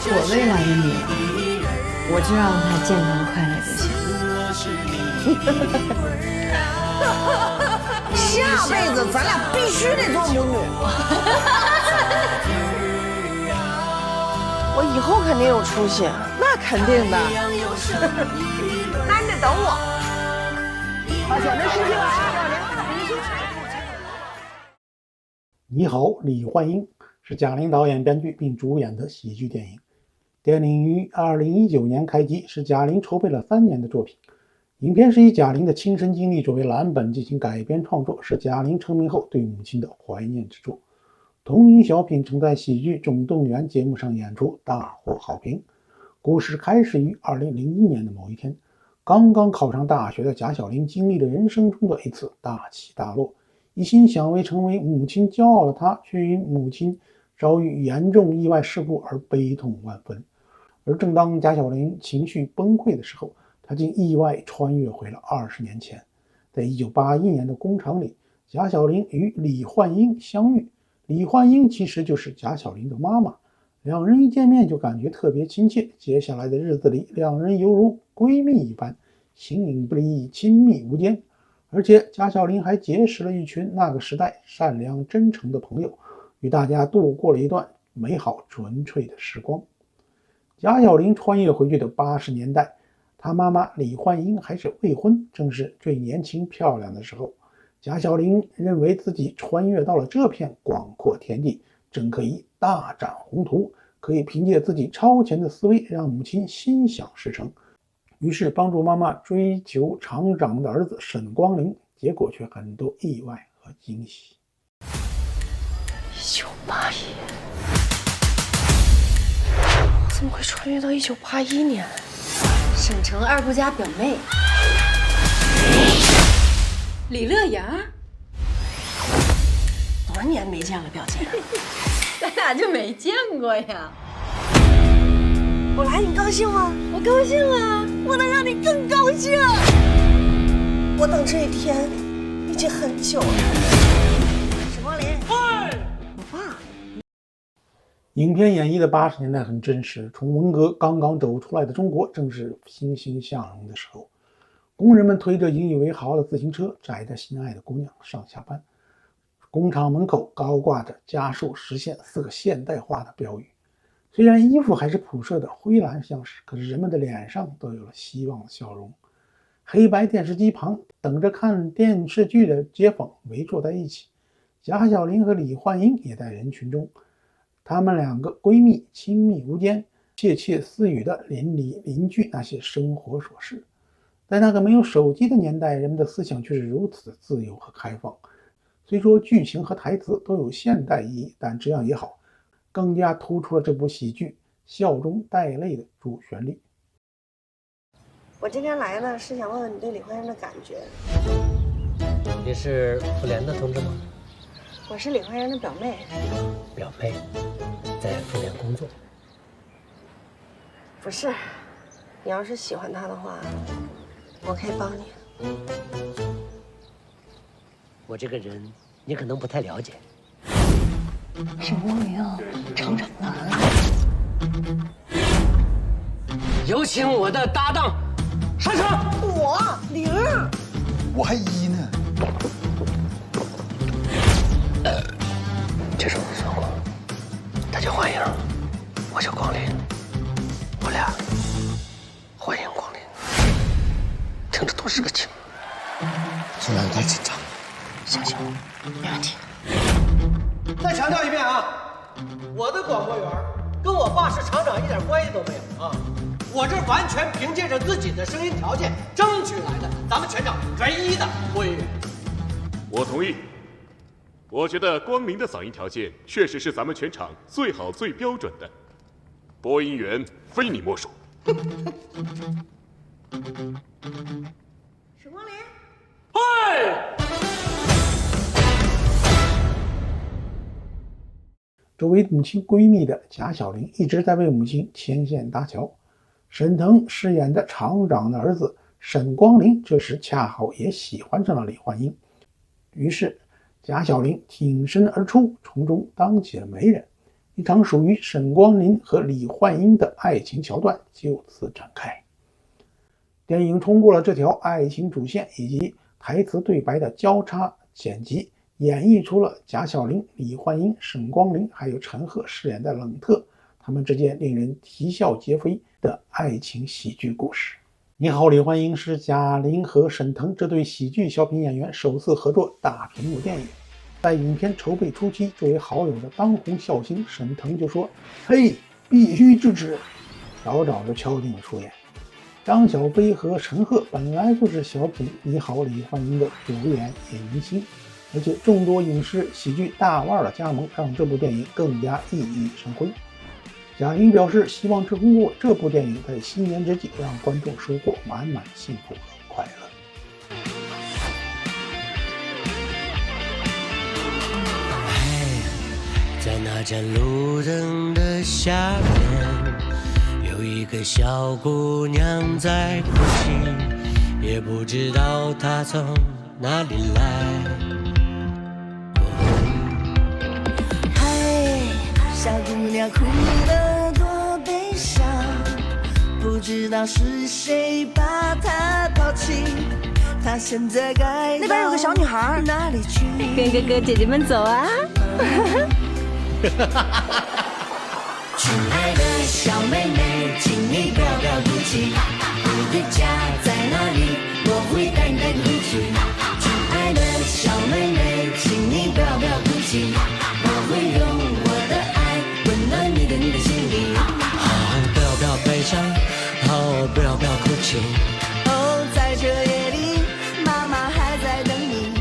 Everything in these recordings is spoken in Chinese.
我未来的女儿，我就让她健康快乐就行。下辈子咱俩必须得做母女。我以后肯定有出息，那肯定的。那你得等我。把小人出去了啊！你好，李焕英是贾玲导演、编剧并主演的喜剧电影。电影于2019年开机，是贾玲筹备了3年的作品。影片是以贾玲的亲身经历作为蓝本进行改编创作，是贾玲成名后对母亲的怀念之作。同名小品曾在喜剧总动员节目上演出，大获好评。故事开始于2001年的某一天，刚刚考上大学的贾小玲经历了人生中的一次大起大落，一心想为成为母亲骄傲的她，却因母亲遭遇严重意外事故而悲痛万分。而正当贾小玲情绪崩溃的时候，她竟意外穿越回了20年前。在1981年的工厂里，贾小玲与李焕英相遇。李焕英其实就是贾小玲的妈妈，两人一见面就感觉特别亲切。接下来的日子里，两人犹如闺蜜一般，形影不离，亲密无间。而且贾小玲还结识了一群那个时代善良真诚的朋友，与大家度过了一段美好纯粹的时光。贾小玲穿越回去的80年代，她妈妈李焕英还是未婚，正是最年轻漂亮的时候。贾小玲认为自己穿越到了这片广阔天地，正可以大展宏图，可以凭借自己超前的思维让母亲心想事成。于是帮助妈妈追求厂长的儿子沈光林，结果却很多意外和惊喜。1981，怎么会穿越到1981年？沈城二姑家表妹李乐阳，多少年没见了，表姐？咱俩就没见过呀。我来，你高兴吗？我高兴啊，我能让你更高兴。我等这一天已经很久了。沈光林，我爸。影片演绎的80年代很真实，从文革刚刚走出来的中国，正是欣欣向荣的时候。工人们推着引以为豪的自行车，载着心爱的姑娘上下班。工厂门口高挂着加速实现4个现代化的标语。虽然衣服还是朴色的灰蓝相式，可是人们的脸上都有了希望的笑容。黑白电视机旁等着看电视剧的街坊围坐在一起，贾小玲和李焕英也在人群中。她们2个闺蜜亲密无间，窃窃私语的邻里邻居那些生活琐事。在那个没有手机的年代，人们的思想却是如此的自由和开放。虽说剧情和台词都有现代意义，但这样也好，更加突出了这部喜剧笑中带泪的主旋律。我今天来呢，是想问问你对李焕英的感觉。你是妇联的同志吗？我是李焕英的表妹。表妹，在妇联工作。不是，你要是喜欢她的话，我可以帮你。我这个人你可能不太了解。沈光林啊，厂长的儿子。有请我的搭档上场。我玲儿，我还一呢。这是我算过，他叫焕英，我叫光林，我俩欢迎光临。听着多是个情。现在有点紧张。相信我，没问题。再强调一遍啊，我的广播员跟我爸是厂长一点关系都没有啊，我这完全凭借着自己的声音条件争取来的，咱们全场唯一的播音员。我同意，我觉得光明的嗓音条件确实是咱们全场最好最标准的，播音员非你莫属。沈光林，嗨！作为母亲闺蜜的贾小玲一直在为母亲牵线搭桥。沈腾饰演的厂长的儿子沈光林这时恰好也喜欢上了李焕英，于是贾小玲挺身而出，从中当起了媒人。一场属于沈光林和李焕英的爱情桥段就此展开。电影通过了这条爱情主线以及台词对白的交叉剪辑，演绎出了贾晓玲、李焕英、沈光林还有陈赫饰演的冷特他们之间令人啼笑皆非的爱情喜剧故事。你好，李焕英是贾玲和沈腾这对喜剧小品演员首次合作大屏幕电影。在影片筹备初期，作为好友的当红笑星沈腾就说：“嘿，必须支持！”早早就敲定了出演。张小斐和陈赫本来就是小品《你好，李焕英》的主演演明星，而且众多影视喜剧大腕的加盟，让这部电影更加熠熠生辉。贾玲表示，希望通过这部电影在新年之际让观众收获满满幸福和快乐。在那盏路灯的下面，有一个小姑娘在哭泣，也不知道她从哪里来。嗨，小姑娘哭得多悲伤，不知道是谁把她抛弃。她现在该那边有个小女孩，哪里去？跟哥哥姐姐们走啊！亲爱的小妹妹，请你不要哭泣，你的家在哪里？我会带你回去。亲爱的小妹妹，请你不要哭泣，我会用我的爱温暖你的心里。不要悲伤，不要哭泣。哦，在这夜里，妈妈还在等你。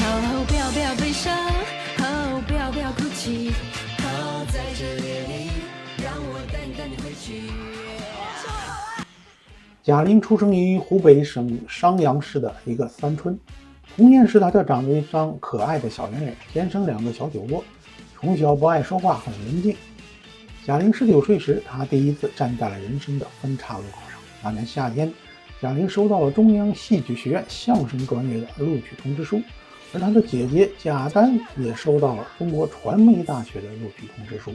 哦，不要悲伤，哦，不要哭泣。在这夜里，让我带你回去。贾玲出生于湖北省商阳市的一个三村，童年时她就长着一张可爱的小圆脸，天生2个小酒窝，从小不爱说话，很文静。贾玲19岁时，她第一次站在了人生的分岔路口上。那年夏天，贾玲收到了中央戏剧学院相声专业的录取通知书，而她的姐姐贾丹也收到了中国传媒大学的录取通知书。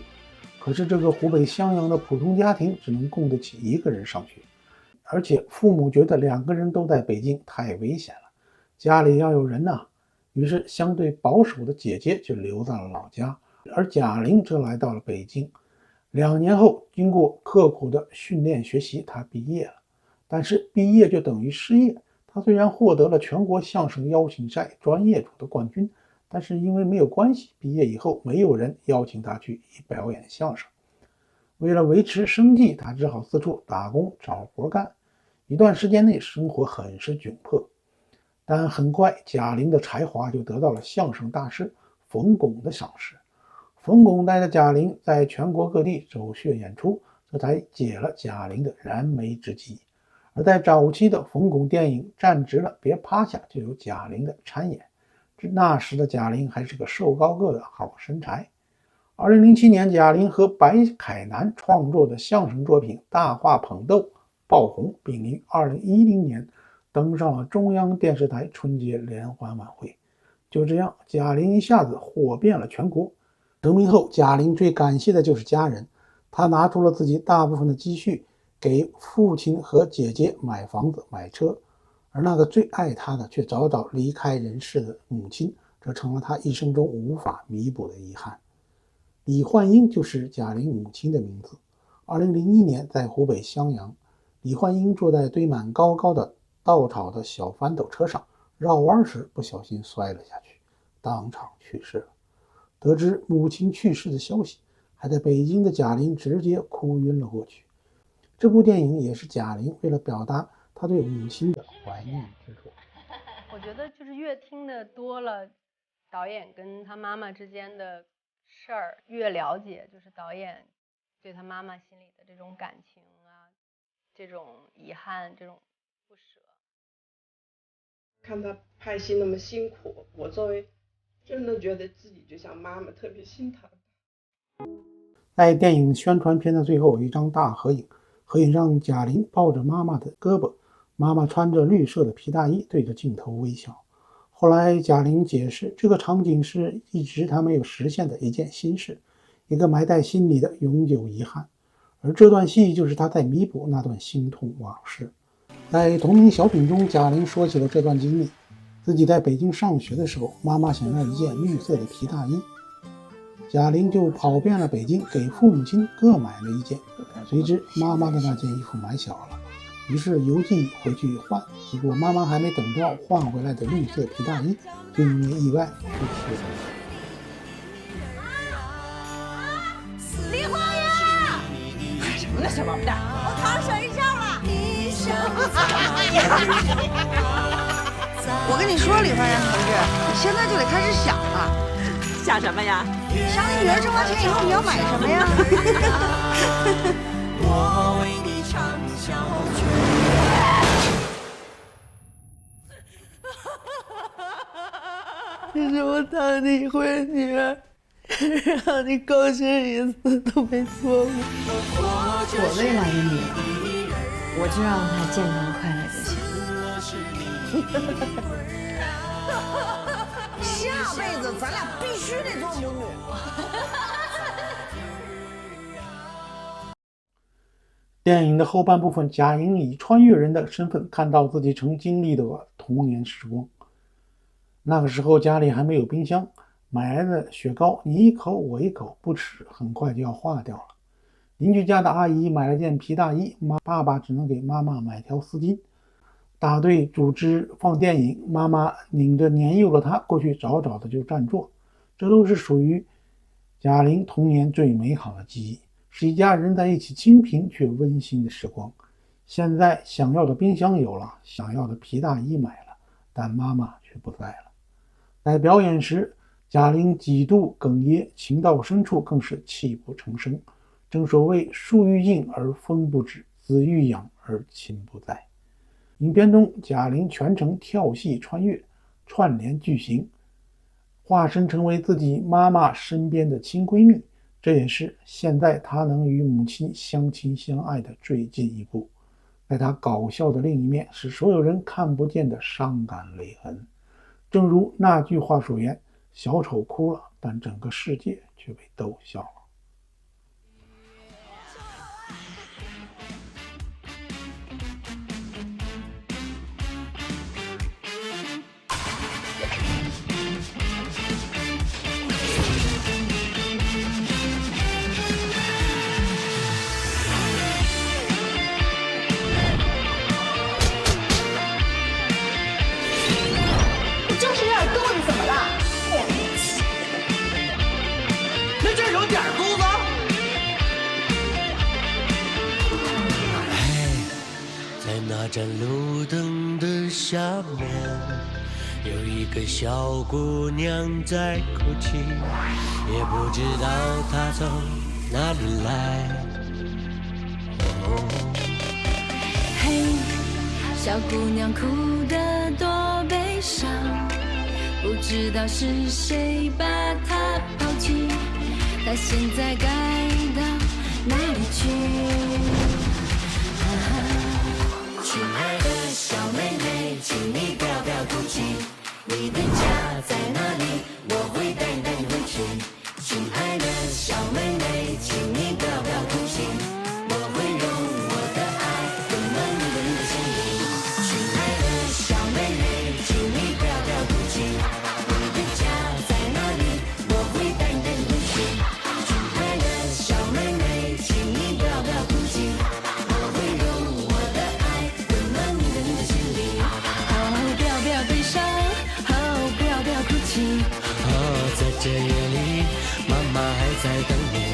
可是这个湖北襄阳的普通家庭只能供得起1个人上学，而且父母觉得2个人都在北京太危险了，家里要有人呐。于是相对保守的姐姐就留在了老家，而贾玲则来到了北京。2年后，经过刻苦的训练学习，她毕业了。但是毕业就等于失业。她虽然获得了全国相声邀请赛专业组的冠军，但是因为没有关系，毕业以后没有人邀请她去表演相声。为了维持生计，她只好四处打工找活干。一段时间内，生活很是窘迫。但很快，贾玲的才华就得到了相声大师冯巩的赏识。冯巩带着贾玲在全国各地走穴演出，这才解了贾玲的燃眉之急。而在早期的冯巩电影《站直了别趴下》就有贾玲的参演。那时的贾玲还是个瘦高个的好身材。2007年，贾玲和白凯南创作的相声作品《大话捧逗》爆红，并于2010年登上了中央电视台春节联欢晚会。就这样，贾玲一下子火遍了全国。成名后，贾玲最感谢的就是家人，她拿出了自己大部分的积蓄，给父亲和姐姐买房子买车，而那个最爱她的却早早离开人世的母亲，这成了她一生中无法弥补的遗憾。李焕英就是贾玲母亲的名字。2001年，在湖北襄阳，李焕英坐在堆满高高的稻草的小翻斗车上，绕弯时不小心摔了下去，当场去世了。得知母亲去世的消息，还在北京的贾玲直接哭晕了过去。这部电影也是贾玲为了表达她对母亲的怀念之作。我觉得就是越听得多了导演跟他妈妈之间的事儿，越了解就是导演对他妈妈心里的这种感情啊，这种遗憾，这种不舍。看他拍戏那么辛苦，我作为真的觉得自己就像妈妈，特别心疼。在电影宣传片的最后，有一张大合影，合影上贾玲抱着妈妈的胳膊，妈妈穿着绿色的皮大衣，对着镜头微笑。后来贾玲解释，这个场景是一直她没有实现的一件心事，一个埋在心里的永久遗憾。而这段戏就是他在弥补那段心痛往事。在同名小品中，贾玲说起了这段经历。自己在北京上学的时候，妈妈想要一件绿色的皮大衣，贾玲就跑遍了北京，给父母亲各买了一件。谁知妈妈的那件衣服买小了，于是邮寄回去换，结果妈妈还没等到换回来的绿色皮大衣，就因为意外去世了。梨花呀！什么呢，小宝贝蛋？我考上学校了。我跟你说，李花然同志，你现在就得开始想了。想什么呀？想你女儿挣完钱以后你要买什么呀？我为你唱小曲。这是我当你一回女儿，让你高兴一次都没错过。我未来的女儿，我就让她健康快乐就行。下辈子咱俩必须得做母女。电影的后半部分，贾玲以穿越人的身份看到自己曾经历的童年时光。那个时候家里还没有冰箱，买来的雪糕你一口我一口不吃，很快就要化掉了。邻居家的阿姨买了件皮大衣，爸爸只能给妈妈买条丝巾。大队组织放电影，妈妈领着年幼的她过去早早的就占座，这都是属于贾玲童年最美好的记忆，是一家人在一起清贫却温馨的时光。现在想要的冰箱有了，想要的皮大衣买了，但妈妈却不在了。在表演时，贾玲几度哽咽，情到深处更是泣不成声。正所谓树欲静而风不止，子欲养而亲不在。影片中，贾玲全程跳戏穿越，串联剧情，化身成为自己妈妈身边的亲闺蜜，这也是现在她能与母亲相亲相爱的最近一步。在她搞笑的另一面，是所有人看不见的伤感泪痕。正如那句话所言，小丑哭了，但整个世界却被逗笑了。那盏路灯的下面，有一个小姑娘在哭泣，也不知道她从哪里来。嘿，小姑娘哭得多悲伤，不知道是谁把她抛弃，她现在该到哪里去？亲爱的小妹妹，请你不要哭泣，你的家在哪里？我会带你回去。亲爱的小妹妹，请你不要哭泣，我会用我的爱温暖你的心灵。亲爱的小妹妹，请你不要哭泣，你的家在哪里？我会带你回去。亲爱的小妹妹，请你不要哭泣，我会用我的爱温暖你的心灵。不要悲伤，不要哭泣。在这夜里，妈妈还在等你。